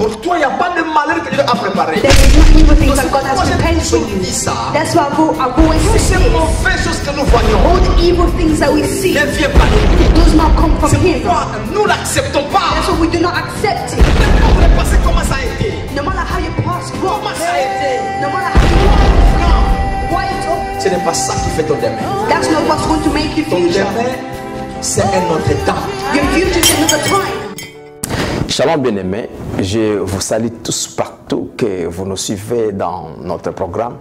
Pour toi, il n'y a pas de malheur que Dieu a préparé. There is no evil things that God has prepared for you. That's why I've always Toutes ces said this. mauvaises choses que nous voyons All the evil things that we see ne viennent pas de lui. does not come from C'est Him. pourquoi nous n'acceptons pas. That's why we do not accept it. Le passé, comment ça a été? No matter how your past was, Comment ça a été? no matter how you Non, white or ce n'est pas ça qui fait ton demain. that's not what's going to make your Ton future. demain, c'est un autre temps. Your future is another time. Shalom bien-aimés, je vous salue tous partout que vous nous suivez dans notre programme.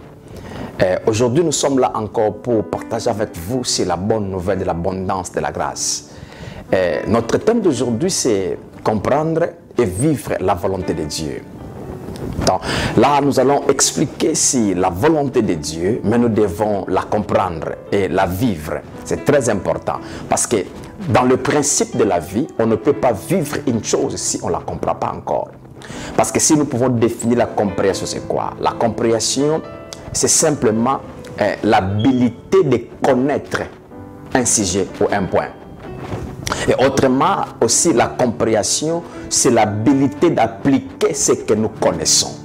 Aujourd'hui, nous sommes là encore pour partager avec vous sur la bonne nouvelle de l'abondance de la grâce. Notre thème d'aujourd'hui, c'est comprendre et vivre la volonté de Dieu. Donc, là, nous allons expliquer si la volonté de Dieu, mais nous devons la comprendre et la vivre. C'est très important parce que dans le principe de la vie, on ne peut pas vivre une chose si on ne la comprend pas encore. Parce que si nous pouvons définir la compréhension, c'est quoi? La compréhension, c'est simplement l'habilité de connaître un sujet ou un point. Et autrement aussi, la compréhension, c'est l'habilité d'appliquer ce que nous connaissons.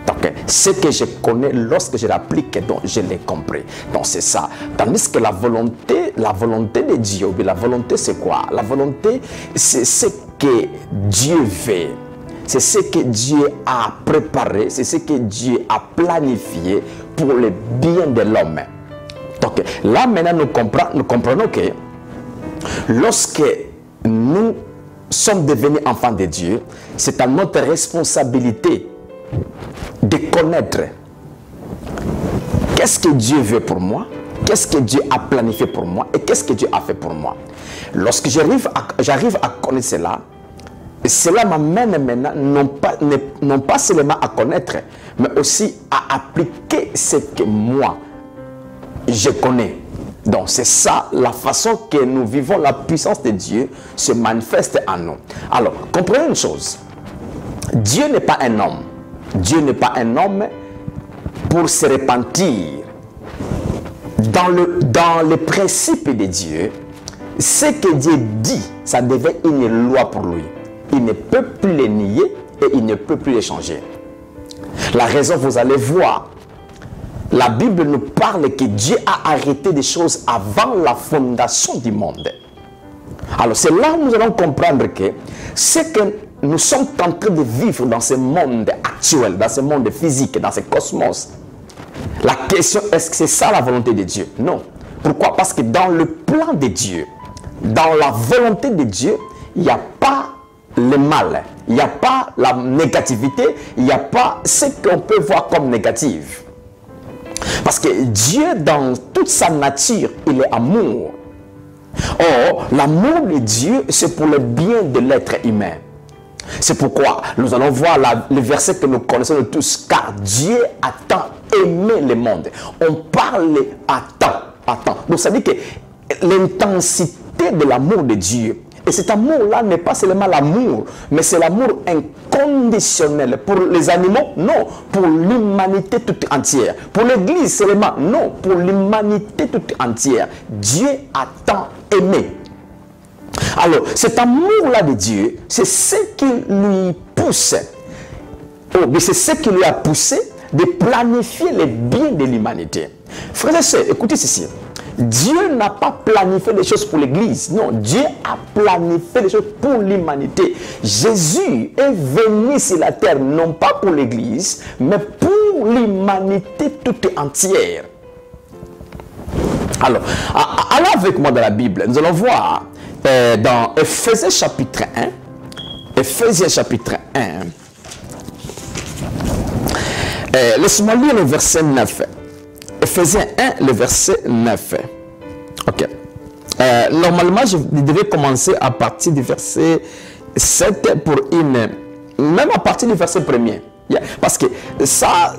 Donc, ce que je connais, lorsque je l'applique, donc je l'ai compris. Donc, c'est ça. Tandis que la volonté de Dieu, la volonté, c'est quoi? La volonté, c'est ce que Dieu veut. C'est ce que Dieu a préparé, c'est ce que Dieu a planifié pour le bien de l'homme. Donc, là, maintenant, nous comprenons que lorsque nous sommes devenus enfants de Dieu, c'est à notre responsabilité de connaître qu'est-ce que Dieu veut pour moi, qu'est-ce que Dieu a planifié pour moi et qu'est-ce que Dieu a fait pour moi. Lorsque j'arrive à connaître cela m'amène maintenant non pas seulement à connaître, mais aussi à appliquer ce que moi je connais. Donc c'est ça la façon que nous vivons, la puissance de Dieu se manifeste en nous. Alors, comprenez une chose. Dieu n'est pas un homme. Dieu n'est pas un homme pour se repentir. Dans le principe de Dieu, ce que Dieu dit, ça devient une loi pour lui. Il ne peut plus le nier et il ne peut plus le changer. La raison, vous allez voir, la Bible nous parle que Dieu a arrêté des choses avant la fondation du monde. Alors c'est là où nous allons comprendre que ce que nous sommes en train de vivre dans ce monde actuel, dans ce monde physique, dans ce cosmos, la question, est-ce que c'est ça la volonté de Dieu? Non. Pourquoi? Parce que dans le plan de Dieu, dans la volonté de Dieu, il n'y a pas le mal, il n'y a pas la négativité, il n'y a pas ce qu'on peut voir comme négatif. Parce que Dieu, dans toute sa nature, il est amour. Or, l'amour de Dieu, c'est pour le bien de l'être humain. C'est pourquoi nous allons voir le verset que nous connaissons tous. Car Dieu a tant aimé le monde. On parle à tant. Donc ça veut dire que l'intensité de l'amour de Dieu, et cet amour-là n'est pas seulement l'amour, mais c'est l'amour inconditionnel. Pour les animaux, non. Pour l'humanité toute entière. Pour l'Église seulement, non. Pour l'humanité toute entière. Dieu a tant aimé. Alors, cet amour-là de Dieu, c'est ce qui lui pousse, c'est ce qui lui a poussé de planifier le bien de l'humanité. Frères et sœurs, écoutez ceci. Dieu n'a pas planifié les choses pour l'Église. Non, Dieu a planifié les choses pour l'humanité. Jésus est venu sur la terre, non pas pour l'Église, mais pour l'humanité toute entière. Alors, allons avec moi dans la Bible. Nous allons voir dans Ephésiens chapitre 1. Ephésiens chapitre 1. Laisse-moi lire le verset 9. Ephésiens 1, le verset 9. Ok. Normalement, je devais commencer à partir du verset 7 pour même à partir du verset 1er. Parce que ça,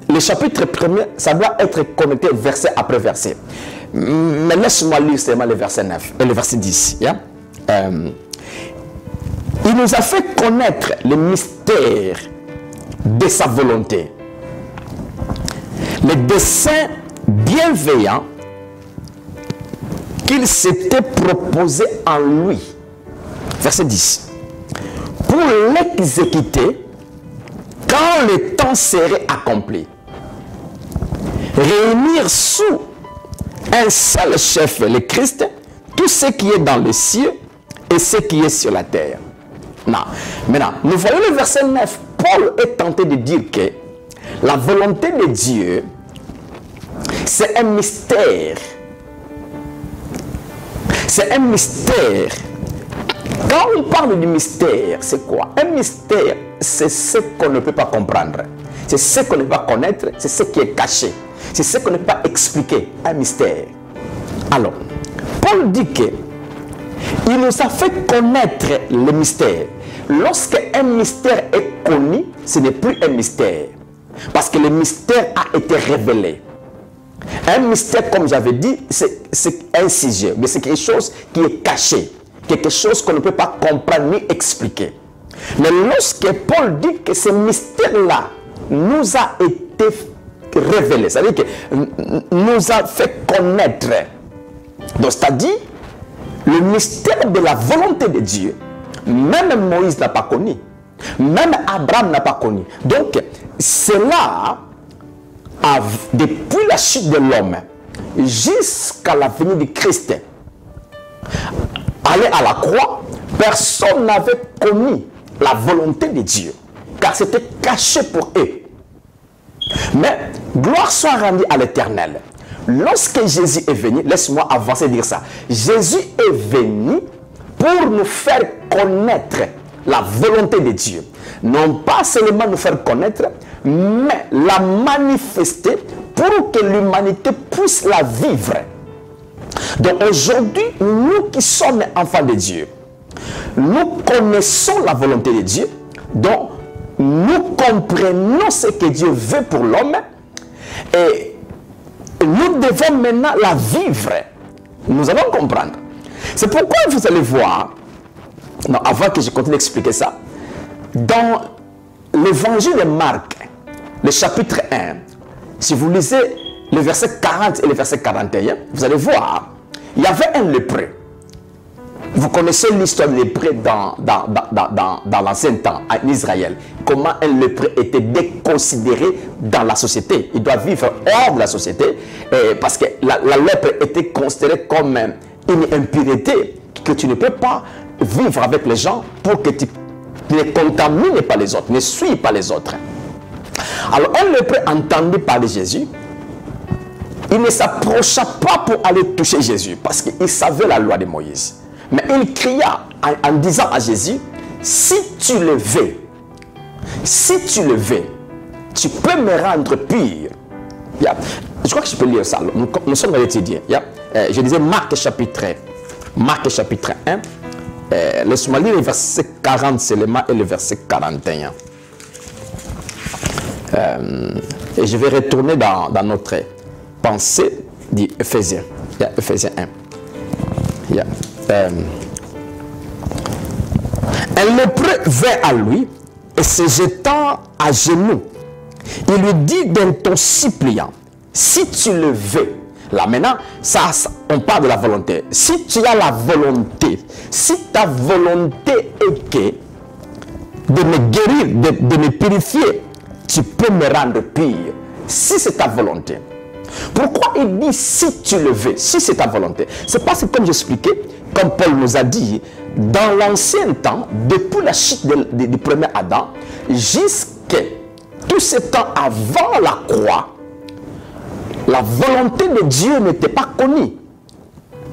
le chapitre 1er, ça doit être connecté verset après verset. Mais laisse-moi lire seulement le verset 9 et le verset 10. Il nous a fait connaître le mystère de sa volonté, le dessein bienveillant qu'il s'était proposé en lui. Verset 10. pour l'exécuter quand le temps serait accompli. Réunir sous un seul chef, le Christ, tout ce qui est dans les cieux et ce qui est sur la terre. Non. Maintenant, nous voyons le verset 9. Paul est tenté de dire que la volonté de Dieu, c'est un mystère. C'est un mystère. Quand on parle du mystère, c'est quoi? Un mystère, c'est ce qu'on ne peut pas comprendre. C'est ce qu'on ne peut pas connaître, c'est ce qui est caché. C'est ce qu'on ne peut pas expliquer. Un mystère. Alors, Paul dit que il nous a fait connaître le mystère. Lorsque un mystère est connu, ce n'est plus un mystère. Parce que le mystère a été révélé. Un mystère, comme j'avais dit, c'est un sujet, mais c'est quelque chose qui est caché. Quelque chose qu'on ne peut pas comprendre ni expliquer. Mais lorsque Paul dit que ce mystère-là nous a été révélé, c'est-à-dire que nous a fait connaître. Donc, c'est-à-dire, le mystère de la volonté de Dieu, même Moïse n'a pas connu. Même Abraham n'a pas connu. Donc, cela, depuis la chute de l'homme, jusqu'à la venue du Christ, aller à la croix, personne n'avait connu la volonté de Dieu, car c'était caché pour eux. Mais, gloire soit rendue à l'Éternel. Lorsque Jésus est venu, laisse-moi avancer et dire ça. Jésus est venu pour nous faire connaître la volonté de Dieu. Non pas seulement nous faire connaître, mais la manifester pour que l'humanité puisse la vivre. Donc aujourd'hui, nous qui sommes enfants de Dieu, nous connaissons la volonté de Dieu, donc nous comprenons ce que Dieu veut pour l'homme et nous devons maintenant la vivre. Nous allons comprendre. C'est pourquoi vous allez voir, non, avant que je continue d'expliquer ça, dans l'évangile de Marc, le chapitre 1, si vous lisez le verset 40 et le verset 41, vous allez voir, il y avait un lépreux. Vous connaissez l'histoire des lépreux dans l'ancien temps, en Israël. Comment un lépreux était déconsidéré dans la société. Il doit vivre hors de la société parce que la lèpre était considérée comme une impureté que tu ne peux pas vivre avec les gens pour que tu ne contamines pas les autres, ne suis pas les autres. Alors un lépreux entendu parler de Jésus, il ne s'approcha pas pour aller toucher Jésus parce qu'il savait la loi de Moïse. Mais il cria en disant à Jésus, si tu le veux, tu peux me rendre pur. Je crois que je peux lire ça. Nous sommes à l'étudier. Je disais Marc chapitre 1. Laisse-moi lire le verset 40 seulement et le verset 41. Et je vais retourner dans notre pensée d'Éphésiens. Éphésiens 1. Un lépreux vint à lui et se jetant à genoux, il lui dit d'un ton suppliant, si tu le veux. Là maintenant, on parle de la volonté. Si tu as la volonté, si ta volonté est que de me guérir, de me purifier, tu peux me rendre pur. Si c'est ta volonté. Pourquoi il dit si tu le veux, si c'est ta volonté? C'est parce que comme j'expliquais, comme Paul nous a dit, dans l'ancien temps, depuis la chute du premier Adam, jusqu'à tout ce temps avant la croix, la volonté de Dieu n'était pas connue.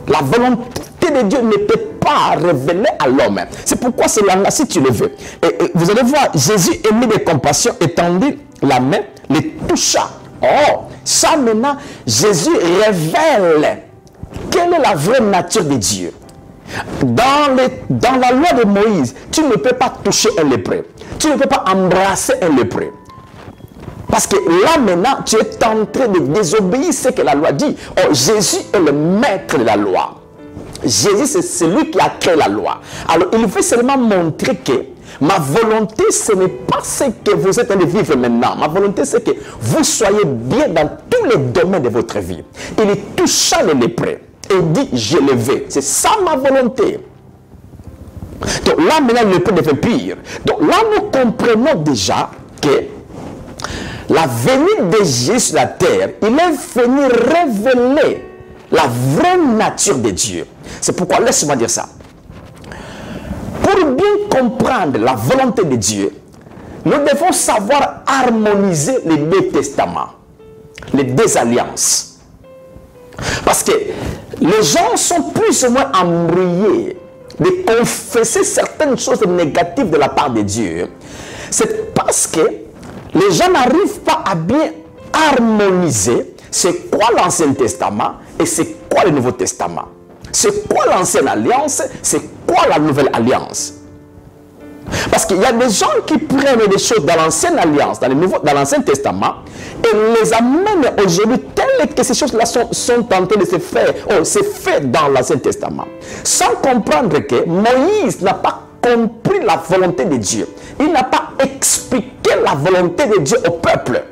La volonté de Dieu n'était pas révélée à l'homme. C'est pourquoi c'est là, si tu le veux. Et vous allez voir, Jésus émis de compassion, étendit la main, le toucha. Oh, ça maintenant, Jésus révèle quelle est la vraie nature de Dieu. Dans la loi de Moïse, tu ne peux pas toucher un lépreux. Tu ne peux pas embrasser un lépreux. Parce que là maintenant, tu es en train de désobéir ce que la loi dit. Oh, Jésus est le maître de la loi. Jésus, c'est celui qui a créé la loi. Alors, il veut seulement montrer que ma volonté, ce n'est pas ce que vous êtes en train de vivre maintenant. Ma volonté, c'est que vous soyez bien dans tous les domaines de votre vie. Il toucha le lépreux et dit, je le veux. C'est ça ma volonté. Donc là, maintenant, il peut devenir pire. Donc là, nous comprenons déjà que la venue de Jésus sur la terre, il est venu révéler la vraie nature de Dieu. C'est pourquoi, laisse-moi dire ça. Pour bien comprendre la volonté de Dieu, nous devons savoir harmoniser les deux testaments, les deux alliances. Parce que les gens sont plus ou moins embrouillés de confesser certaines choses négatives de la part de Dieu. C'est parce que les gens n'arrivent pas à bien harmoniser c'est quoi l'Ancien Testament et c'est quoi le Nouveau Testament. C'est quoi l'Ancienne Alliance, c'est quoi la Nouvelle Alliance. Parce qu'il y a des gens qui prennent des choses dans l'Ancienne Alliance, dans l'Ancien Testament, et les amènent aujourd'hui telles que ces choses-là sont en train de se faire, c'est fait dans l'Ancien Testament. Sans comprendre que Moïse n'a pas compris la volonté de Dieu. Il n'a pas expliqué la volonté de Dieu au peuple.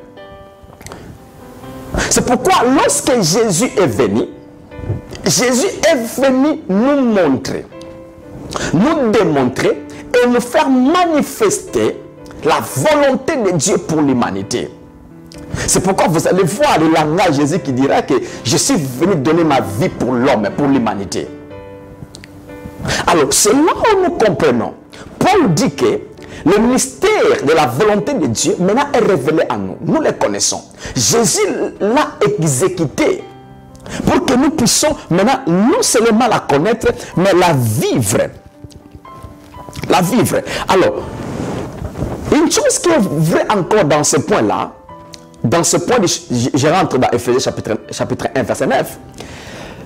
C'est pourquoi lorsque Jésus est venu nous montrer, nous démontrer et nous faire manifester la volonté de Dieu pour l'humanité. C'est pourquoi vous allez voir le langage de Jésus qui dira que je suis venu donner ma vie pour l'homme, pour l'humanité. Alors, c'est là où nous comprenons. Paul dit que le mystère de la volonté de Dieu maintenant est révélé à nous. Nous le connaissons. Jésus l'a exécuté pour que nous puissions maintenant non seulement la connaître, mais la vivre. La vivre. Alors, une chose qui est vraie encore dans ce point-là, dans ce point, je rentre dans Ephésiens chapitre 1, verset 9,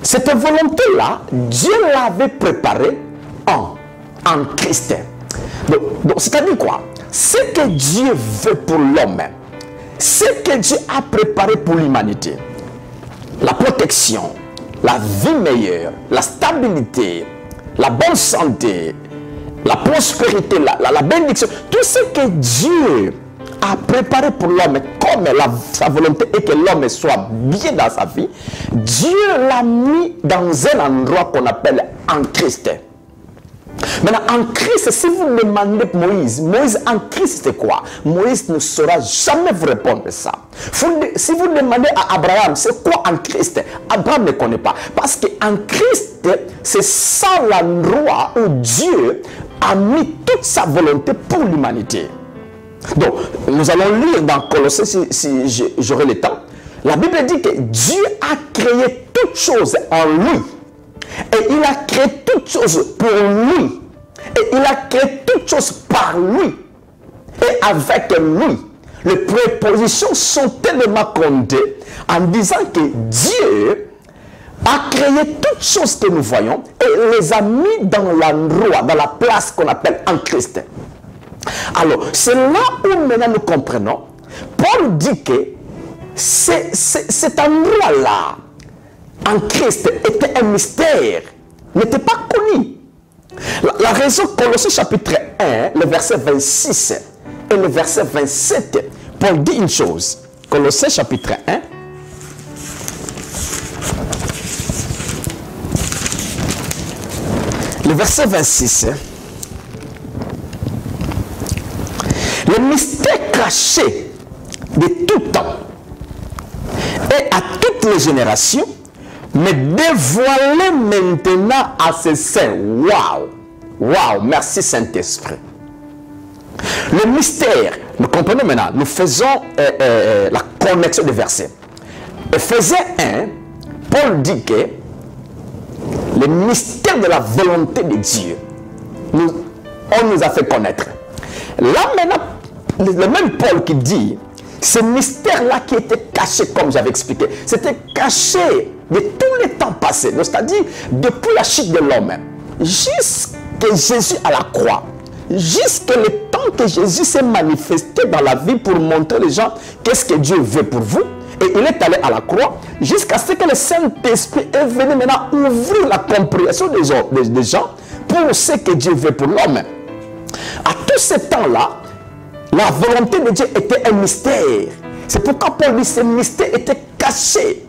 cette volonté-là, Dieu l'avait préparée en Christ. Donc c'est-à-dire quoi? Ce que Dieu veut pour l'homme, ce que Dieu a préparé pour l'humanité, la protection, la vie meilleure, la stabilité, la bonne santé, la prospérité, la bénédiction, tout ce que Dieu a préparé pour l'homme, comme sa volonté est que l'homme soit bien dans sa vie, Dieu l'a mis dans un endroit qu'on appelle en Christ. Maintenant, en Christ, si vous demandez Moïse en Christ c'est quoi? Moïse ne saura jamais vous répondre ça. Si vous demandez à Abraham, c'est quoi en Christ? Abraham ne connaît pas. Parce qu'en Christ, c'est ça l'endroit où Dieu a mis toute sa volonté pour l'humanité. Donc, nous allons lire dans Colossiens si j'aurai le temps. La Bible dit que Dieu a créé toutes choses en lui. Et il a créé toutes choses pour lui. Et il a créé toutes choses par lui. Et avec lui. Les prépositions sont tellement comptées en disant que Dieu a créé toutes choses que nous voyons et les a mis dans l'endroit, dans la place qu'on appelle en Christ. Alors, c'est là où maintenant nous comprenons. Paul dit que cet endroit-là, en Christ, était un mystère, n'était pas connu. La raison, Colossiens chapitre 1, le verset 26 et le verset 27, Paul dit une chose. Colossiens chapitre 1, le verset 26. Le mystère caché de tout temps et à toutes les générations, mais dévoilé maintenant à ses saints. Waouh! Waouh! Merci Saint-Esprit. Le mystère, nous comprenons maintenant, nous faisons la connexion des versets. Ephésiens 1, Paul dit que le mystère de la volonté de Dieu, on nous a fait connaître. Là maintenant, le même Paul qui dit, ce mystère-là qui était caché, comme j'avais expliqué, c'était caché de tous les temps passés, c'est-à-dire depuis la chute de l'homme, jusqu'à Jésus à la croix, jusqu'à le temps que Jésus s'est manifesté dans la vie pour montrer aux gens qu'est-ce que Dieu veut pour vous, et il est allé à la croix, jusqu'à ce que le Saint-Esprit est venu maintenant ouvrir la compréhension des gens pour ce que Dieu veut pour l'homme. À tout ce temps-là, la volonté de Dieu était un mystère. C'est pourquoi Paul dit que ce mystère était caché.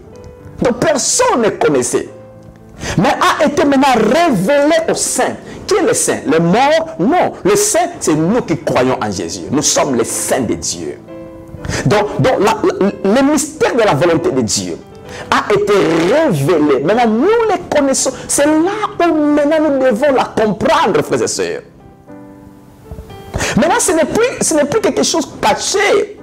Donc personne ne connaissait. Mais a été maintenant révélé aux saints Qui est le saint? Les morts? Non. Le saint, c'est nous qui croyons en Jésus. Nous sommes les saints de Dieu. Donc le mystère de la volonté de Dieu a été révélé. Maintenant, nous les connaissons. C'est là où maintenant nous devons la comprendre, frères et sœurs. Maintenant, ce n'est plus quelque chose caché.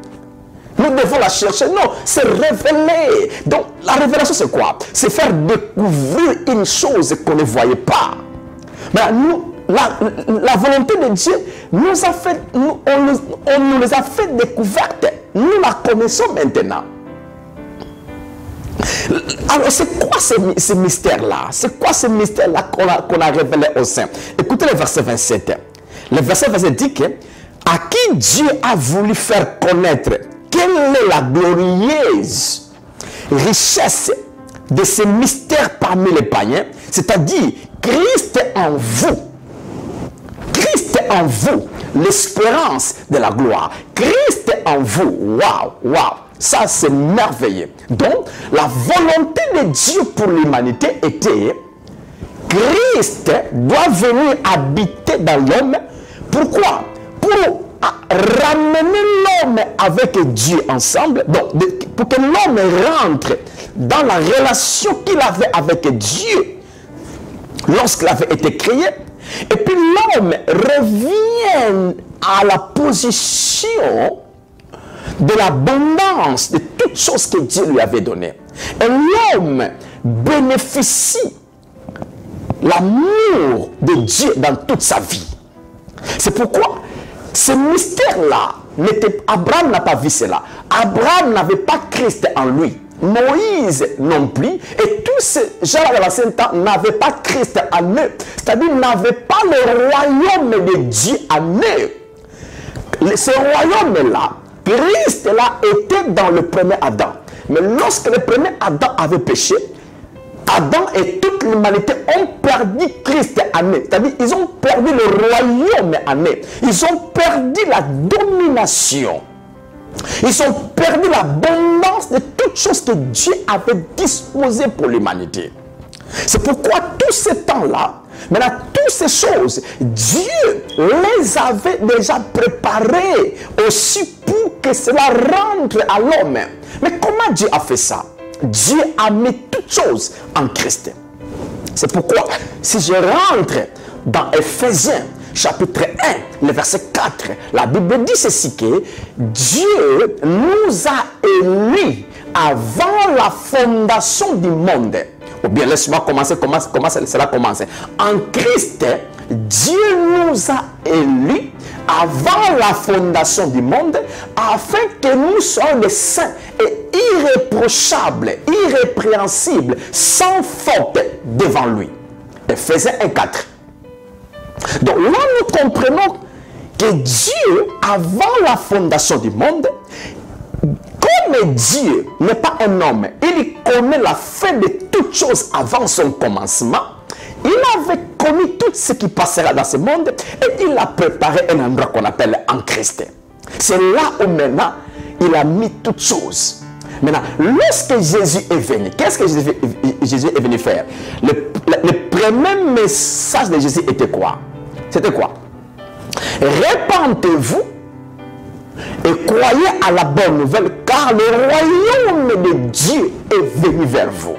Nous devons la chercher. Non, c'est révélé. Donc, la révélation, c'est quoi? C'est faire découvrir une chose qu'on ne voyait pas. Maintenant, la volonté de Dieu nous a fait, on nous les a fait découvertes. Nous la connaissons maintenant. Alors, c'est quoi ce mystère-là? C'est quoi ce mystère-là qu'on a révélé au sein? Écoutez le verset 27. Le verset 27 dit que à qui Dieu a voulu faire connaître quelle est la glorieuse richesse de ce mystère parmi les païens, c'est-à-dire Christ en vous. Christ en vous, l'espérance de la gloire. Christ en vous. Waouh, waouh. Ça, c'est merveilleux. Donc, la volonté de Dieu pour l'humanité était Christ doit venir habiter dans l'homme. Pourquoi? Pour ramener l'homme avec Dieu ensemble. Donc, pour que l'homme rentre dans la relation qu'il avait avec Dieu lorsqu'il avait été créé. Et puis l'homme revient à la position de l'abondance de toutes choses que Dieu lui avait données. Et l'homme bénéficie l'amour de Dieu dans toute sa vie. C'est pourquoi ce mystère-là, Abraham n'a pas vu cela. Abraham n'avait pas Christ en lui. Moïse non plus. Et tous ces gens de l'ancien temps n'avaient pas Christ en eux. C'est-à-dire n'avaient pas le royaume de Dieu en eux. Ce royaume-là, Christ-là était dans le premier Adam. Mais lorsque le premier Adam avait péché, Adam et toute l'humanité ont perdu Christ en eux. C'est-à-dire ils ont perdu le royaume en eux. Ils ont perdu la domination. Ils ont perdu l'abondance de toutes choses que Dieu avait disposées pour l'humanité. C'est pourquoi tous ces temps-là, maintenant toutes ces choses, Dieu les avait déjà préparées aussi pour que cela rentre à l'homme. Mais comment Dieu a fait ça? Dieu a mis toutes choses en Christ. C'est pourquoi, si je rentre dans Ephésiens, chapitre 1, le verset 4, la Bible dit ceci que Dieu nous a élus avant la fondation du monde. Ou bien laisse-moi commencer, comment cela commence. En Christ, Dieu nous a élus avant la fondation du monde afin que nous soyons des saints et irréprochables, irrépréhensibles, sans faute devant lui. Ephésiens 1, 4. Donc là, nous comprenons que Dieu, avant la fondation du monde, comme Dieu n'est pas un homme, il connaît la fin de toutes choses avant son commencement, il avait connu tout ce qui passera dans ce monde et il a préparé un endroit qu'on appelle en Christ. C'est là où maintenant, il a mis toutes choses. Maintenant, lorsque Jésus est venu, qu'est-ce que Jésus est venu faire? Le premier message de Jésus était quoi? C'était quoi? Répentez-vous et croyez à la bonne nouvelle, car le royaume de Dieu est venu vers vous.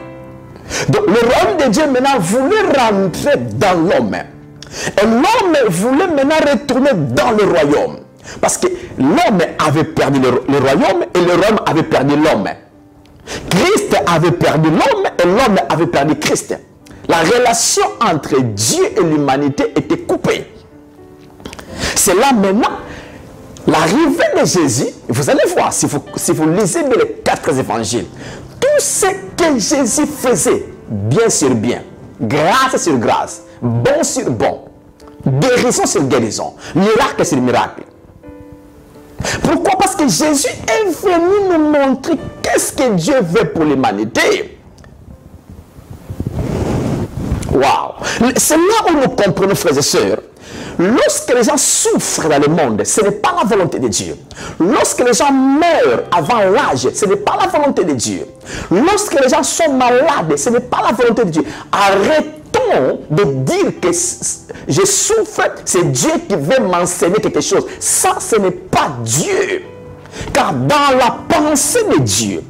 Donc le royaume de Dieu maintenant voulait rentrer dans l'homme. Et l'homme voulait maintenant retourner dans le royaume. Parce que l'homme avait perdu le royaume et le royaume avait perdu l'homme. Christ avait perdu l'homme et l'homme avait perdu Christ. La relation entre Dieu et l'humanité était coupée. C'est là maintenant l'arrivée de Jésus. Vous allez voir, si vous lisez les 4 évangiles, tout ce que Jésus faisait, bien sur bien, grâce sur grâce, bon sur bon, guérison sur guérison, miracle sur miracle. Pourquoi? Parce que Jésus est venu nous montrer qu'est-ce que Dieu veut pour l'humanité. Waouh! C'est là où nous comprenons, frères et sœurs. Lorsque les gens souffrent dans le monde, ce n'est pas la volonté de Dieu. Lorsque les gens meurent avant l'âge, ce n'est pas la volonté de Dieu. Lorsque les gens sont malades, ce n'est pas la volonté de Dieu. Arrêtons Non, de dire que je souffre, c'est Dieu qui veut m'enseigner quelque chose. Ça, ce n'est pas Dieu. Car dans la pensée de Dieu,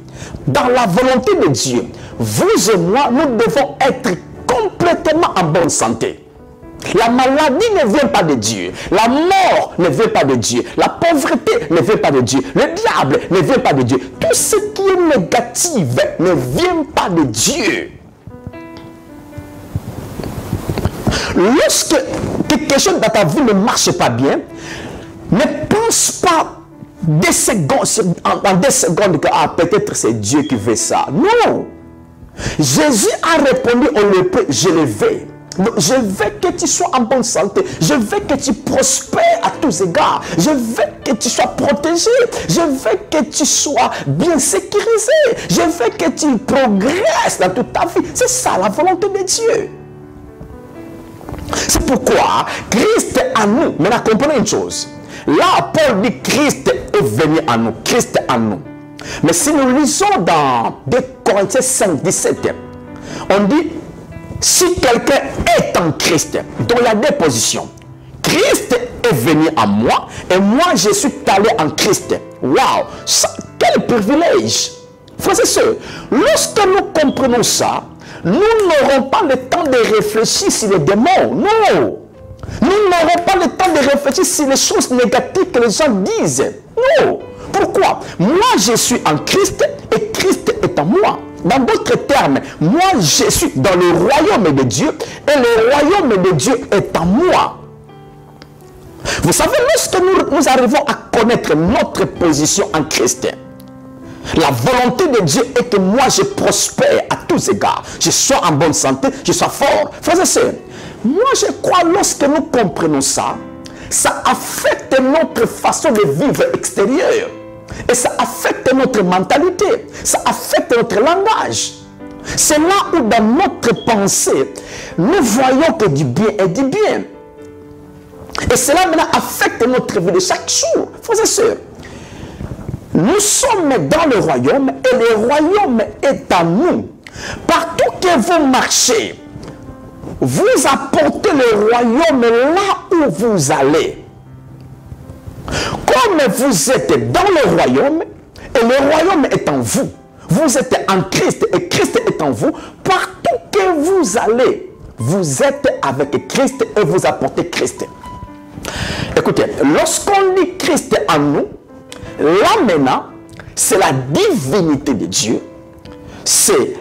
dans la volonté de Dieu, vous et moi, nous devons être complètement en bonne santé. La maladie ne vient pas de Dieu. La mort ne vient pas de Dieu. La pauvreté ne vient pas de Dieu. Le diable ne vient pas de Dieu. Tout ce qui est négatif ne vient pas de Dieu. Lorsque quelque chose dans ta vie ne marche pas bien, ne pense pas des secondes, en 2 secondes que peut-être c'est Dieu qui veut ça. Non. Jésus a répondu au lépreux, je le veux. Je veux que tu sois en bonne santé. Je veux que tu prospères à tous égards. Je veux que tu sois protégé. Je veux que tu sois bien sécurisé. Je veux que tu progresses dans toute ta vie. C'est ça la volonté de Dieu. C'est pourquoi Christ est en nous. Maintenant, comprenez une chose. Là, Paul dit Christ est venu en nous. Christ est en nous. Mais si nous lisons dans 2 Corinthiens 5, 17, on dit si quelqu'un est en Christ, donc il y a 2 positions. Christ est venu en moi et moi je suis allé en Christ. Waouh, quel privilège! Frères et sœurs, lorsque nous comprenons ça, nous n'aurons pas le temps de réfléchir sur les démons. Non! Nous n'aurons pas le temps de réfléchir sur les choses négatives que les gens disent. Non! Pourquoi? Moi je suis en Christ et Christ est en moi. Dans d'autres termes, moi je suis dans le royaume de Dieu et le royaume de Dieu est en moi. Vous savez, lorsque nous arrivons à connaître notre position en Christ, la volonté de Dieu est que moi je prospère à tous égards. Je sois en bonne santé, je sois fort. Frères et sœurs, moi je crois lorsque nous comprenons ça, ça affecte notre façon de vivre extérieure. Et ça affecte notre mentalité, ça affecte notre langage. C'est là où dans notre pensée, nous voyons que du bien est du bien. Et cela maintenant affecte notre vie de chaque jour. Frères et sœurs, nous sommes dans le royaume et le royaume est à nous. Partout que vous marchez, vous apportez le royaume là où vous allez. Comme vous êtes dans le royaume et le royaume est en vous, vous êtes en Christ et Christ est en vous, partout que vous allez, vous êtes avec Christ et vous apportez Christ. Écoutez, lorsqu'on dit Christ en nous, là maintenant, c'est la divinité de Dieu, c'est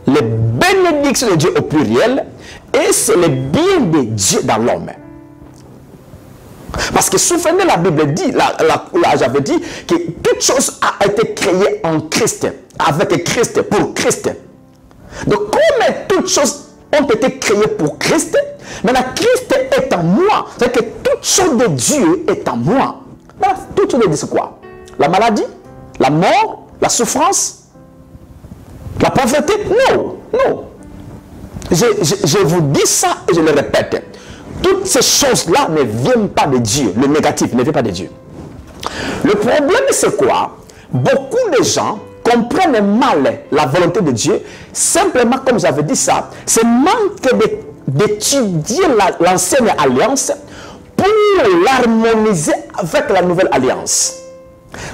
les bénédictions de Dieu au pluriel et c'est le bien de Dieu dans l'homme. Parce que souvenez, la Bible dit, là j'avais dit que toute chose a été créée en Christ, avec Christ, pour Christ. Donc comme toutes choses ont été créées pour Christ, maintenant Christ est en moi. C'est-à-dire que toute chose de Dieu est en moi. Toute chose de Dieu c'est quoi? La maladie, la mort, la souffrance, la pauvreté? Non, non. Je vous dis ça et je le répète. Toutes ces choses-là ne viennent pas de Dieu. Le négatif ne vient pas de Dieu. Le problème, c'est quoi? Beaucoup de gens comprennent mal la volonté de Dieu. Simplement, comme j'avais dit ça, c'est manque d'étudier l'ancienne alliance pour l'harmoniser avec la nouvelle alliance.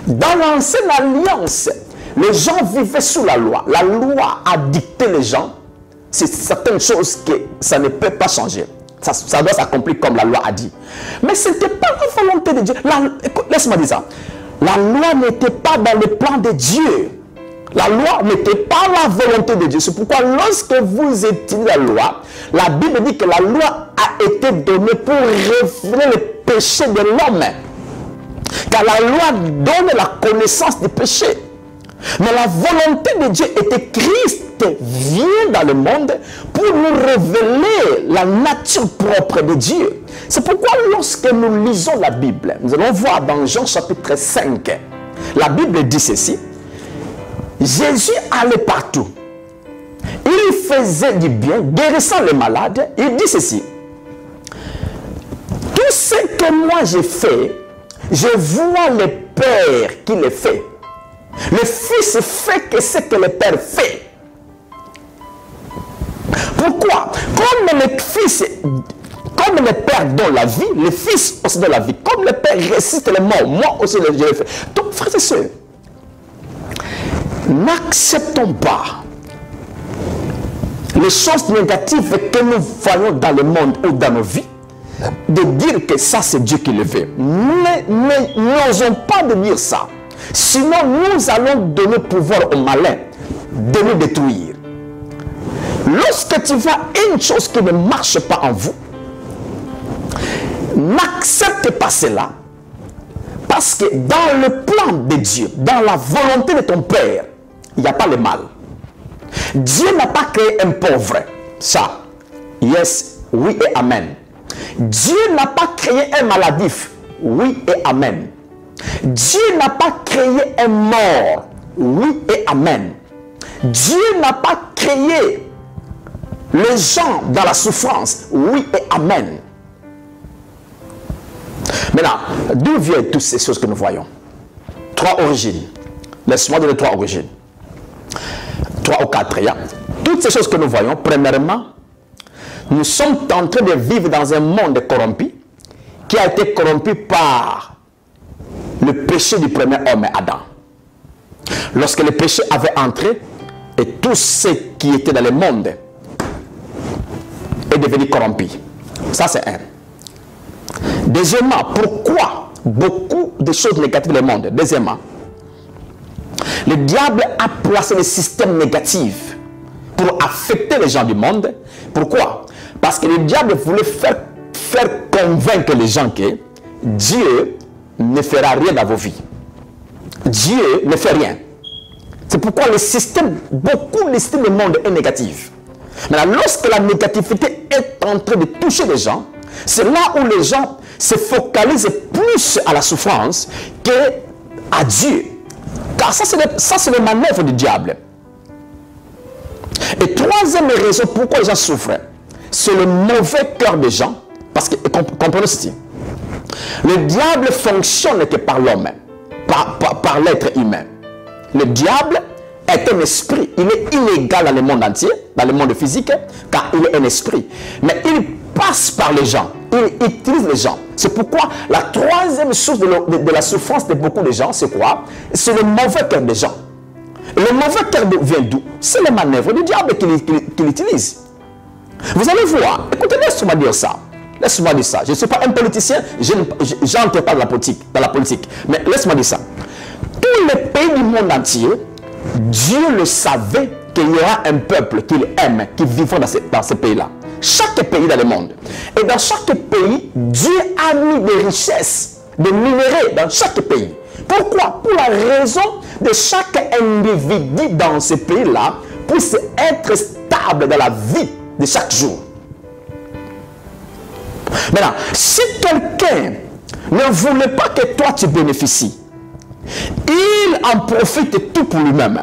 Dans l'ancienne alliance, les gens vivaient sous la loi. La loi a dicté les gens. C'est certaines choses que ça ne peut pas changer. Ça doit s'accomplir comme la loi a dit. Mais ce n'était pas la volonté de Dieu. Laisse-moi dire ça. La loi n'était pas dans le plan de Dieu. La loi n'était pas la volonté de Dieu. C'est pourquoi lorsque vous étudiez la loi, la Bible dit que la loi a été donnée pour révéler le péché de l'homme. Car la loi donne la connaissance du péché. Mais la volonté de Dieu était Christ vient dans le monde pour nous révéler la nature propre de Dieu. C'est pourquoi lorsque nous lisons la Bible, nous allons voir dans Jean chapitre 5, la Bible dit ceci: Jésus allait partout. Il faisait du bien, guérissant les malades. Il dit ceci: tout ce que moi j'ai fait, je vois le Père qui le fait. Le Fils fait que ce que le Père fait. Pourquoi? Comme les fils, comme les pères donnent la vie, les fils aussi donnent la vie. Comme les pères résistent les morts, moi aussi je le fais. Donc, frères et sœurs, n'acceptons pas les choses négatives que nous voyons dans le monde ou dans nos vies, de dire que ça c'est Dieu qui le fait. N'osons pas de dire ça. Sinon, nous allons donner pouvoir au malin de nous détruire. Lorsque tu vois une chose qui ne marche pas en vous, n'accepte pas cela. Parce que dans le plan de Dieu, dans la volonté de ton Père, il n'y a pas le mal. Dieu n'a pas créé un pauvre. Ça, yes, oui et amen. Dieu n'a pas créé un maladif. Oui et amen. Dieu n'a pas créé un mort. Oui et amen. Dieu n'a pas créé les gens dans la souffrance. Oui et amen. Maintenant, d'où viennent toutes ces choses que nous voyons? Trois origines. Laisse-moi donner trois origines. 3 ou 4. Toutes ces choses que nous voyons, premièrement, nous sommes en train de vivre dans un monde corrompu qui a été corrompu par le péché du premier homme, Adam. Lorsque le péché avait entré, et tout ce qui était dans le monde est devenu corrompu. Ça, c'est un. Deuxièmement, pourquoi beaucoup de choses négatives dans le monde? Deuxièmement, le diable a placé des systèmes négatifs pour affecter les gens du monde. Pourquoi? Parce que le diable voulait faire convaincre les gens que Dieu ne fera rien dans vos vies. Dieu ne fait rien. C'est pourquoi le système, beaucoup de systèmes du monde est négatif. Maintenant, lorsque la négativité est en train de toucher les gens, c'est là où les gens se focalisent plus à la souffrance qu'à Dieu. Car ça, c'est le manœuvre du diable. Et troisième raison pourquoi les gens souffrent, c'est le mauvais cœur des gens. Parce que, comprenez ceci, le diable fonctionne que par l'homme, par l'être humain. Le diable est un esprit. Il est inégal dans le monde entier, dans le monde physique, car il est un esprit. Mais il passe par les gens. Il utilise les gens. C'est pourquoi la troisième source de la souffrance de beaucoup de gens, c'est quoi? C'est le mauvais cœur des gens. Le mauvais cœur vient d'où? C'est les manœuvres du diable qu'il utilise. Vous allez voir. Écoutez, laisse-moi dire ça. Laisse-moi dire ça. Je ne suis pas un politicien. Je n'entre pas dans la politique. Mais laisse-moi dire ça. Tous les pays du monde entier, Dieu le savait qu'il y aura un peuple qu'il aime, qui vivra dans ces pays-là. Chaque pays dans le monde. Et dans chaque pays, Dieu a mis des richesses, des minéraux dans chaque pays. Pourquoi? Pour la raison de chaque individu dans ce pays-là puisse être stable dans la vie de chaque jour. Maintenant, si quelqu'un ne voulait pas que toi tu bénéficies, il en profite tout pour lui-même.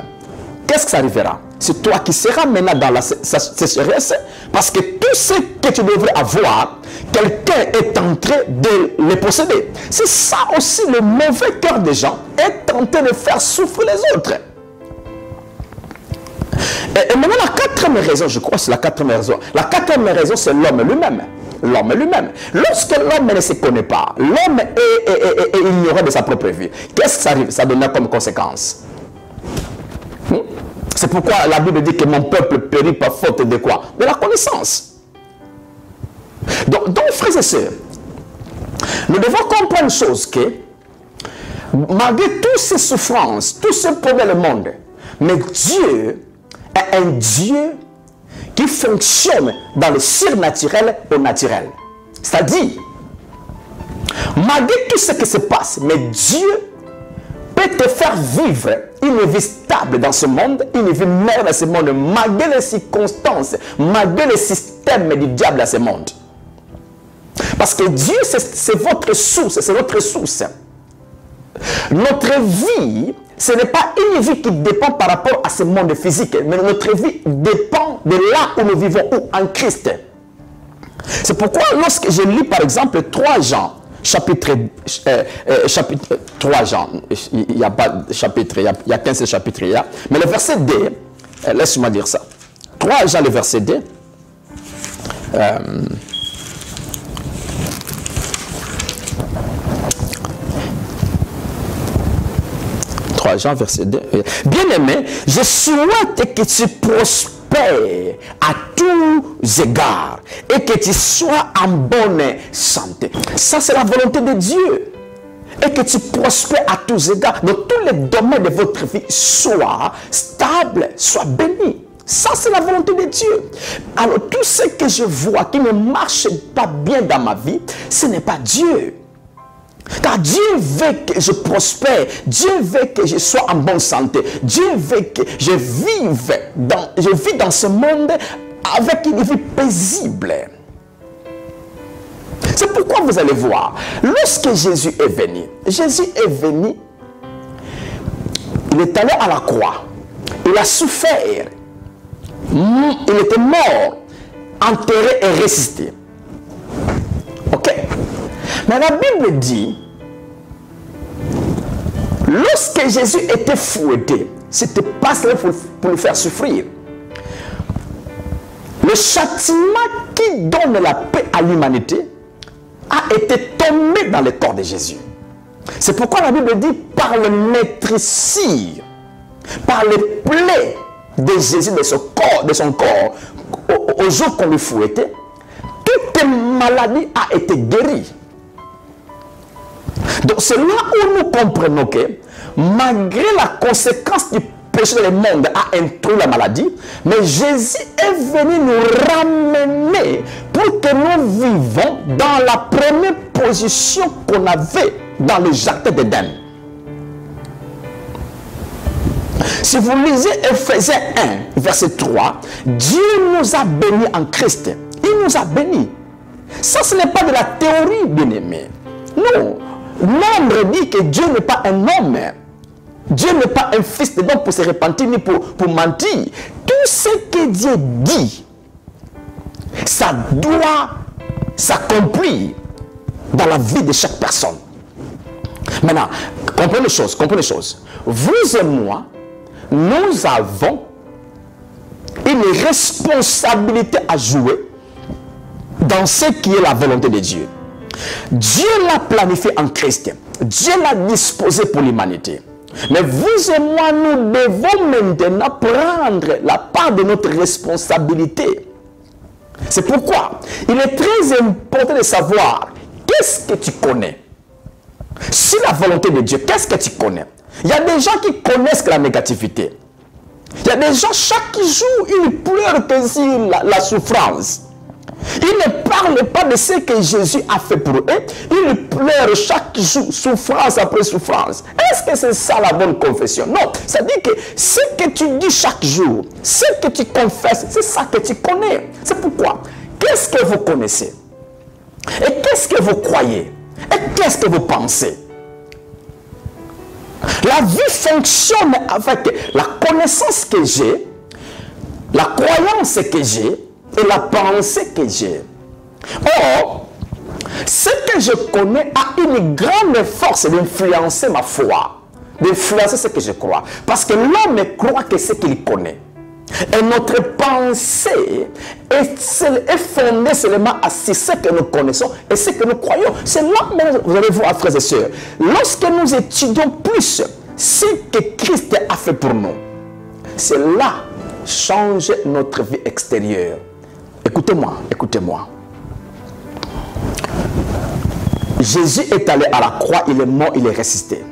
Qu'est-ce que ça arrivera? C'est toi qui seras maintenant dans la sécheresse, parce que tout ce que tu devrais avoir, quelqu'un est en train de le posséder. C'est ça aussi le mauvais cœur des gens, est en train de faire souffrir les autres. Et maintenant la quatrième raison, je crois c'est la quatrième raison. La quatrième raison c'est l'homme lui-même. L'homme lui-même. Lorsque l'homme ne se connaît pas, l'homme est ignorant de sa propre vie, qu'est-ce que ça arrive? Ça donne comme conséquence. C'est pourquoi la Bible dit que mon peuple périt par faute de quoi? De la connaissance. Donc frères et sœurs, nous devons comprendre une chose que, malgré toutes ces souffrances, tous ces problèmes du monde, mais Dieu est un Dieu qui fonctionne dans le surnaturel au naturel. C'est-à-dire, malgré tout ce qui se passe, mais Dieu peut te faire vivre une vie stable dans ce monde, une vie meilleure dans ce monde, malgré les circonstances, malgré le système du diable dans ce monde. Parce que Dieu, c'est votre source, c'est notre source. Notre vie, ce n'est pas une vie qui dépend par rapport à ce monde physique, mais notre vie dépend de là où nous vivons, où en Christ. C'est pourquoi lorsque je lis par exemple 3 Jean, chapitre 3 Jean, il n'y a pas de chapitre, il n'y a qu'un seul chapitre, mais le verset 2, laisse-moi dire ça. 3 Jean, le verset 2, 3 Jean, verset 2. Bien-aimé, je souhaite que tu prospères à tous égards et que tu sois en bonne santé. Ça, c'est la volonté de Dieu. Et que tu prospères à tous égards, dans tous les domaines de votre vie, sois stable, sois béni. Ça, c'est la volonté de Dieu. Alors, tout ce que je vois qui ne marche pas bien dans ma vie, ce n'est pas Dieu. Car Dieu veut que je prospère, Dieu veut que je sois en bonne santé, Dieu veut que je vis dans ce monde avec une vie paisible. C'est pourquoi vous allez voir, lorsque Jésus est venu, il est allé à la croix, il a souffert, il était mort, enterré et ressuscité. Ok? Mais la Bible dit, lorsque Jésus était fouetté, c'était pas cela pour le faire souffrir. Le châtiment qui donne la paix à l'humanité a été tombé dans le corps de Jésus. C'est pourquoi la Bible dit, par le maîtrisir, par les plaies de Jésus, de son corps, au jour qu'on le fouettait, toute maladie a été guérie. Donc c'est là où nous comprenons que malgré la conséquence du péché du monde a introduit la maladie, mais Jésus est venu nous ramener pour que nous vivons dans la première position qu'on avait dans le jardin d'Éden. Si vous lisez Ephésiens 1, verset 3, Dieu nous a bénis en Christ. Il nous a bénis. Ça, ce n'est pas de la théorie, bien-aimé. Non. L'homme dit que Dieu n'est pas un homme. Dieu n'est pas un fils de l'homme pour se repentir ni pour mentir. Tout ce que Dieu dit, ça doit s'accomplir dans la vie de chaque personne. Maintenant, comprenez les choses. Vous et moi, nous avons une responsabilité à jouer dans ce qui est la volonté de Dieu. Dieu l'a planifié en Christ. Dieu l'a disposé pour l'humanité. Mais vous et moi, nous devons maintenant prendre la part de notre responsabilité. C'est pourquoi il est très important de savoir qu'est-ce que tu connais. Si la volonté de Dieu, qu'est-ce que tu connais? Il y a des gens qui connaissent la négativité. Il y a des gens, chaque jour, ils pleurent que sur la souffrance. Ils ne parlent pas de ce que Jésus a fait pour eux. Ils pleurent chaque jour, souffrance après souffrance. Est-ce que c'est ça la bonne confession? Non. Ça dit que ce que tu dis chaque jour, ce que tu confesses, c'est ça que tu connais. C'est pourquoi. Qu'est-ce que vous connaissez? Et qu'est-ce que vous croyez? Et qu'est-ce que vous pensez? La vie fonctionne avec la connaissance que j'ai, la croyance que j'ai, et la pensée que j'ai. Or, ce que je connais a une grande force d'influencer ma foi, d'influencer ce que je crois. Parce que l'homme croit que ce qu'il connaît. Et notre pensée est fondée seulement sur ce que nous connaissons et ce que nous croyons. C'est là que vous allez voir, frères et sœurs, lorsque nous étudions plus ce que Christ a fait pour nous, c'est là change notre vie extérieure. Écoutez-moi, écoutez-moi. Jésus est allé à la croix, il est mort, il est ressuscité.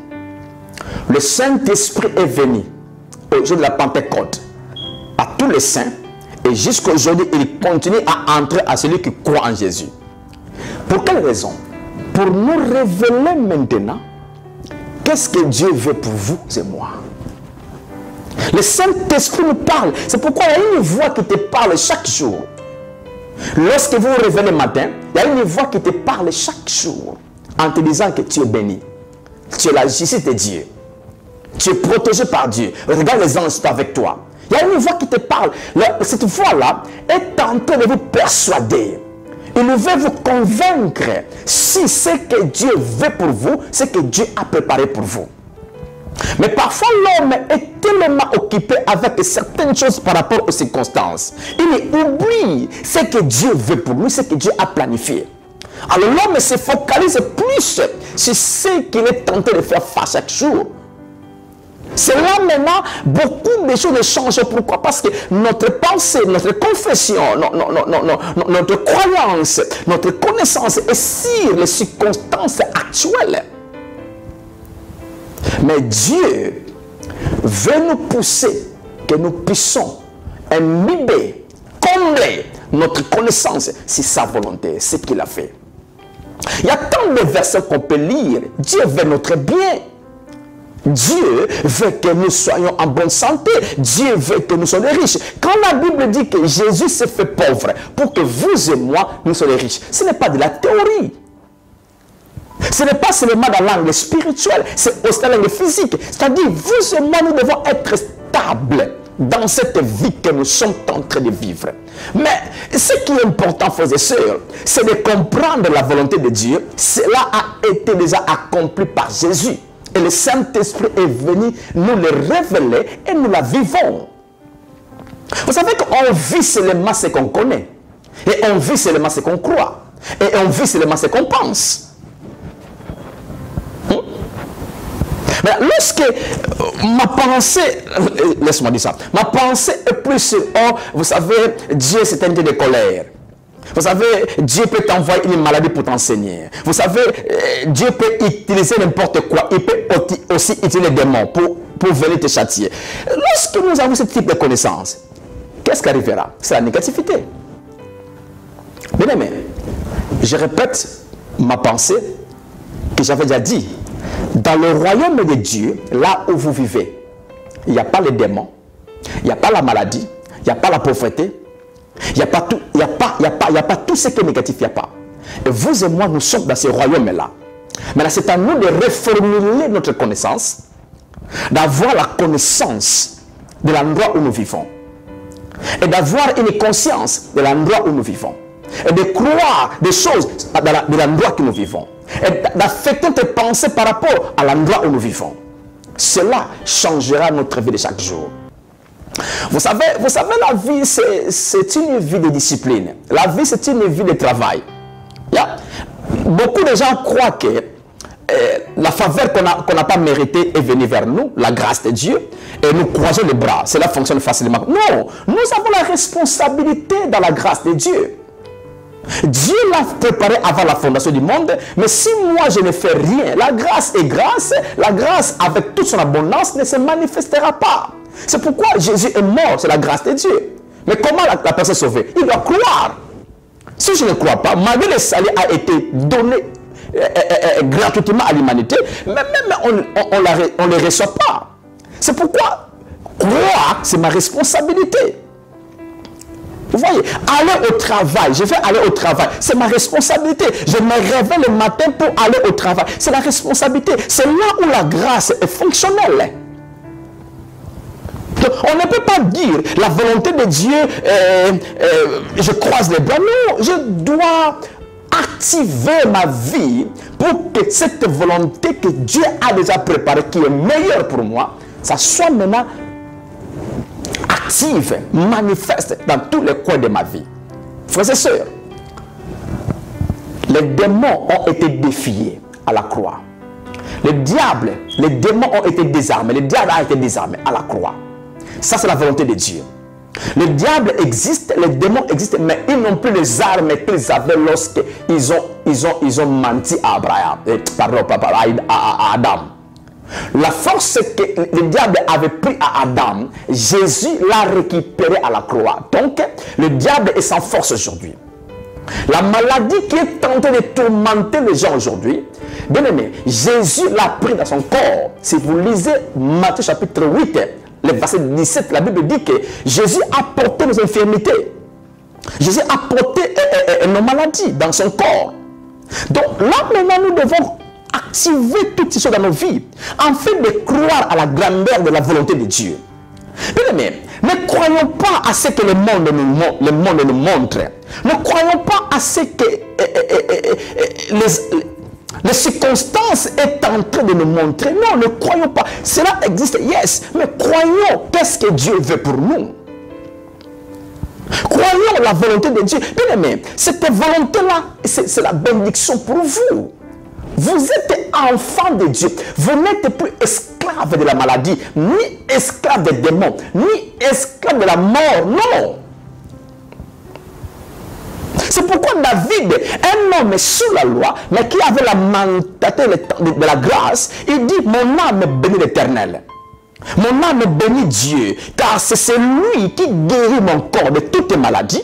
Le Saint-Esprit est venu au jour de la Pentecôte à tous les saints et jusqu'à aujourd'hui, il continue à entrer à celui qui croit en Jésus. Pour quelle raison? Pour nous révéler maintenant qu'est-ce que Dieu veut pour vous et moi. Le Saint-Esprit nous parle. C'est pourquoi il y a une voix qui te parle chaque jour. Lorsque vous vous réveillez le matin, il y a une voix qui te parle chaque jour en te disant que tu es béni. Tu es la justice de Dieu. Tu es protégé par Dieu. Regarde, les anges sont avec toi. Il y a une voix qui te parle. Cette voix-là est en train de vous persuader. Il veut vous convaincre si ce que Dieu veut pour vous, ce que Dieu a préparé pour vous. Mais parfois, l'homme est tellement occupé avec certaines choses par rapport aux circonstances. Il oublie ce que Dieu veut pour lui, ce que Dieu a planifié. Alors l'homme se focalise plus sur ce qu'il est tenté de faire face chaque jour. C'est là maintenant, beaucoup de choses changent. Pourquoi? Parce que notre pensée, notre confession, notre croyance, notre connaissance est sur les circonstances actuelles. Mais Dieu veut nous pousser que nous puissions imbiber, combler notre connaissance sur sa volonté, ce qu'il a fait. Il y a tant de versets qu'on peut lire. Dieu veut notre bien. Dieu veut que nous soyons en bonne santé. Dieu veut que nous soyons riches. Quand la Bible dit que Jésus s'est fait pauvre pour que vous et moi, nous soyons riches, ce n'est pas de la théorie. Ce n'est pas seulement dans l'angle spirituel, c'est aussi dans l'angle physique. C'est-à-dire, vous et moi, nous devons être stables dans cette vie que nous sommes en train de vivre. Mais ce qui est important, frères et sœurs, c'est de comprendre la volonté de Dieu. Cela a été déjà accompli par Jésus. Et le Saint-Esprit est venu nous le révéler et nous la vivons. Vous savez qu'on vit seulement ce qu'on connaît. Et on vit seulement ce qu'on croit. Et on vit seulement ce qu'on pense. Mais lorsque ma pensée, laisse-moi dire ça, ma pensée est plus sur, oh, vous savez, Dieu c'est un Dieu de colère. Vous savez, Dieu peut t'envoyer une maladie pour t'enseigner. Vous savez, Dieu peut utiliser n'importe quoi. Il peut aussi utiliser les démons pour venir te châtier. Lorsque nous avons ce type de connaissances, qu'est-ce qui arrivera? C'est la négativité. Bien aimé, je répète ma pensée que j'avais déjà dit. Dans le royaume de Dieu, là où vous vivez, il n'y a pas les démons, il n'y a pas la maladie, il n'y a pas la pauvreté, il n'y a pas tout, il n'y a pas tout ce qui est négatif, il n'y a pas. Et vous et moi, nous sommes dans ce royaume-là. Maintenant, c'est à nous de reformuler notre connaissance, d'avoir la connaissance de l'endroit où nous vivons, et d'avoir une conscience de l'endroit où nous vivons, et de croire des choses de l'endroit où nous vivons, et d'affecter notre pensée par rapport à l'endroit où nous vivons. Cela changera notre vie de chaque jour. Vous savez, la vie, c'est une vie de discipline. La vie, c'est une vie de travail. Beaucoup de gens croient que la faveur qu'on n'a pas méritée est venue vers nous, la grâce de Dieu, et nous croisons les bras. Cela fonctionne facilement. Non, nous avons la responsabilité dans la grâce de Dieu. Dieu l'a préparé avant la fondation du monde, mais si moi je ne fais rien, la grâce est grâce, la grâce avec toute son abondance ne se manifestera pas. C'est pourquoi Jésus est mort, c'est la grâce de Dieu. Mais comment la personne est sauvée? Il doit croire. Si je ne crois pas, malgré le salut a été donné gratuitement à l'humanité, mais même on ne le reçoit pas. C'est pourquoi croire, c'est ma responsabilité. Vous voyez, aller au travail, je vais aller au travail, c'est ma responsabilité. Je me réveille le matin pour aller au travail, c'est la responsabilité. C'est là où la grâce est fonctionnelle. Donc, on ne peut pas dire la volonté de Dieu, je croise les bras. Non, je dois activer ma vie pour que cette volonté que Dieu a déjà préparée, qui est meilleure pour moi, ça soit maintenant active, manifeste dans tous les coins de ma vie. Frères et sœurs, les démons ont été défiés à la croix. Le diable, les démons ont été désarmés. Le diable a été désarmé à la croix. Ça, c'est la volonté de Dieu. Le diable existe, les démons existent, mais ils n'ont plus les armes qu'ils avaient lorsqu'ils ont menti à Abraham, à Adam. La force que le diable avait pris à Adam, Jésus l'a récupéré à la croix. Donc, le diable est sans force aujourd'hui. La maladie qui est tentée de tourmenter les gens aujourd'hui, bien aimé, Jésus l'a pris dans son corps. Si vous lisez Matthieu chapitre 8, le verset 17, la Bible dit que Jésus a porté nos infirmités. Jésus a porté nos maladies dans son corps. Donc là, maintenant, nous devons activer toutes ces choses dans nos vies, afin de croire à la grandeur de la volonté de Dieu. Bien aimé, ne croyons pas à ce que le monde nous montre. Ne croyons pas à ce que Les circonstances est en train de nous montrer. Non, ne croyons pas. Cela existe, yes. Mais croyons, qu'est-ce que Dieu veut pour nous? Croyons la volonté de Dieu. Bien aimé, cette volonté-là, c'est la bénédiction pour vous. Vous êtes enfant de Dieu. Vous n'êtes plus esclave de la maladie, ni esclave des démons, ni esclave de la mort. Non. C'est pourquoi David, un homme sous la loi, mais qui avait la mentalité de la grâce, il dit, mon âme bénit l'Éternel. Mon âme bénit Dieu, car c'est celui qui guérit mon corps de toutes les maladies.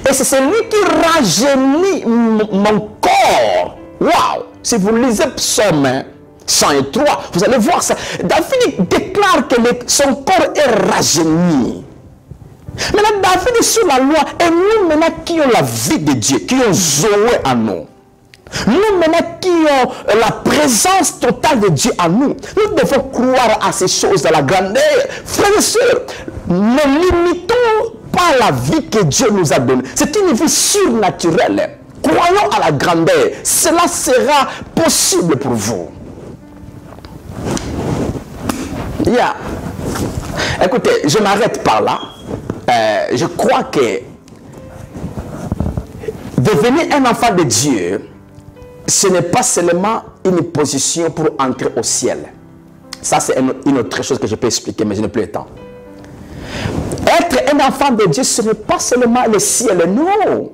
Et c'est celui qui rajeunit mon corps. Waouh! Si vous lisez Psaume 103, vous allez voir ça. David déclare que son corps est rajeuni. Maintenant, David est sous la loi. Et nous, maintenant, qui ont la vie de Dieu, qui ont Zoé en nous. Nous, maintenant, qui ont la présence totale de Dieu en nous. Nous devons croire à ces choses dans la grandeur. Frères et sœurs, ne limitons pas la vie que Dieu nous a donnée. C'est une vie surnaturelle. Croyons à la grandeur. Cela sera possible pour vous. Yeah. Écoutez, je m'arrête par là. Je crois que devenir un enfant de Dieu, ce n'est pas seulement une position pour entrer au ciel. Ça, c'est une autre chose que je peux expliquer, mais je n'ai plus le temps. Être un enfant de Dieu, ce n'est pas seulement le ciel, non.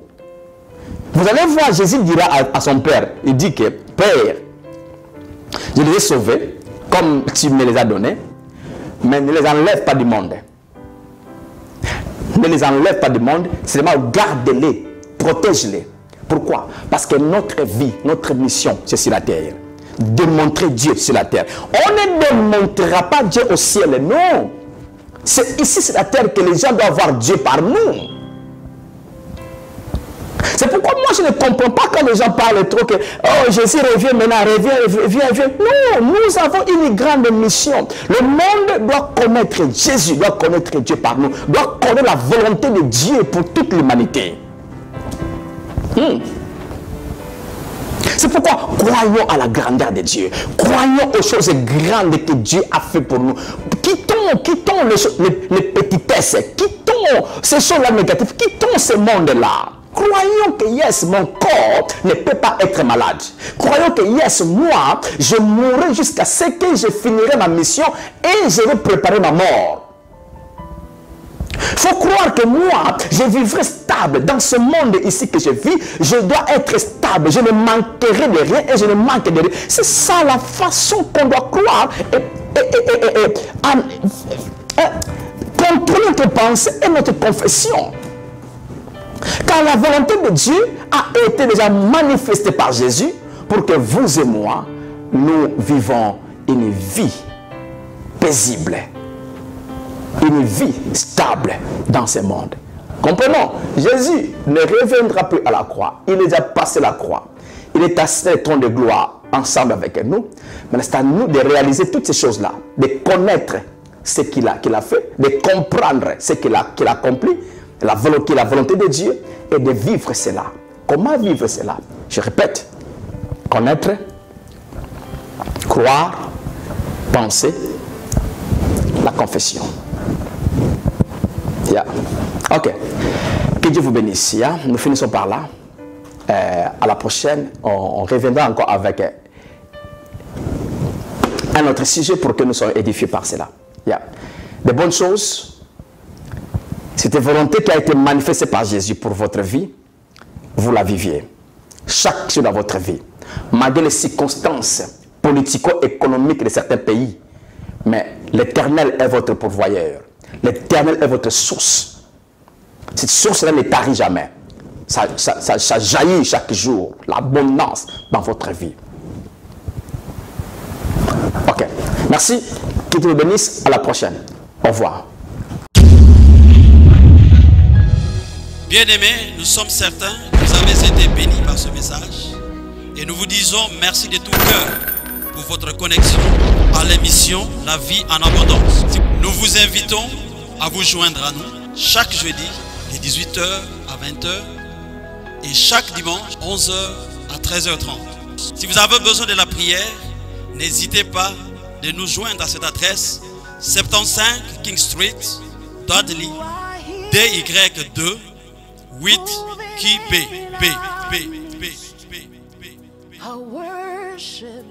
Vous allez voir, Jésus dira à son Père, il dit que, Père, je les ai sauvés, comme tu me les as donnés, mais ne les enlève pas du monde. Ne les enlève pas du monde, seulement garde-les, protège-les. Pourquoi? Parce que notre vie, notre mission, c'est sur la terre. Démontrer Dieu sur la terre. On ne démontrera pas Dieu au ciel, non. C'est ici sur la terre que les gens doivent voir Dieu par nous. C'est pourquoi moi je ne comprends pas quand les gens parlent trop que oh Jésus revient maintenant, revient. Non, nous avons une grande mission. Le monde doit connaître Jésus, doit connaître Dieu par nous, doit connaître la volonté de Dieu pour toute l'humanité. C'est pourquoi croyons à la grandeur de Dieu. Croyons aux choses grandes que Dieu a fait pour nous. Quittons les petitesses, quittons ces choses-là négatives, quittons ce monde-là. Croyons que yes, mon corps ne peut pas être malade. Croyons que yes, moi, je mourrai jusqu'à ce que je finirai ma mission et je vais préparer ma mort. Il faut croire que moi, je vivrai stable dans ce monde ici que je vis. Je dois être stable. Je ne manquerai de rien et je ne manque de rien. C'est ça la façon qu'on doit croire contre notre pensée et notre confession. Car la volonté de Dieu a été déjà manifestée par Jésus pour que vous et moi, nous vivons une vie paisible, une vie stable dans ce monde. Comprenons, Jésus ne reviendra plus à la croix. Il est déjà passé la croix. Il est assis au trône de gloire ensemble avec nous. Mais c'est à nous de réaliser toutes ces choses-là, de connaître ce qu'il a fait, de comprendre ce qu'il a accompli, la volonté de Dieu, et de vivre cela. Comment vivre cela? Je répète, connaître, croire, penser, la confession. Yeah. Ok. Que Dieu vous bénisse. Yeah. Nous finissons par là. À la prochaine, on reviendra encore avec un autre sujet pour que nous soyons édifiés par cela. Yeah. De bonnes choses. Cette volonté qui a été manifestée par Jésus pour votre vie, vous la viviez. Chaque jour dans votre vie. Malgré les circonstances politico-économiques de certains pays. Mais l'Éternel est votre pourvoyeur. L'Éternel est votre source. Cette source-là ne tarit jamais. Ça jaillit chaque jour. L'abondance dans votre vie. Ok. Merci. Que Dieu vous bénisse. À la prochaine. Au revoir. Bien-aimés, nous sommes certains que vous avez été bénis par ce message et nous vous disons merci de tout cœur pour votre connexion à l'émission La Vie en Abondance. Nous vous invitons à vous joindre à nous chaque jeudi de 18h à 20h et chaque dimanche 11h à 13h30 abondance. Si vous avez besoin de la prière, n'hésitez pas de nous joindre à cette adresse 75 King Street, Dudley, DY2 8QB. I worship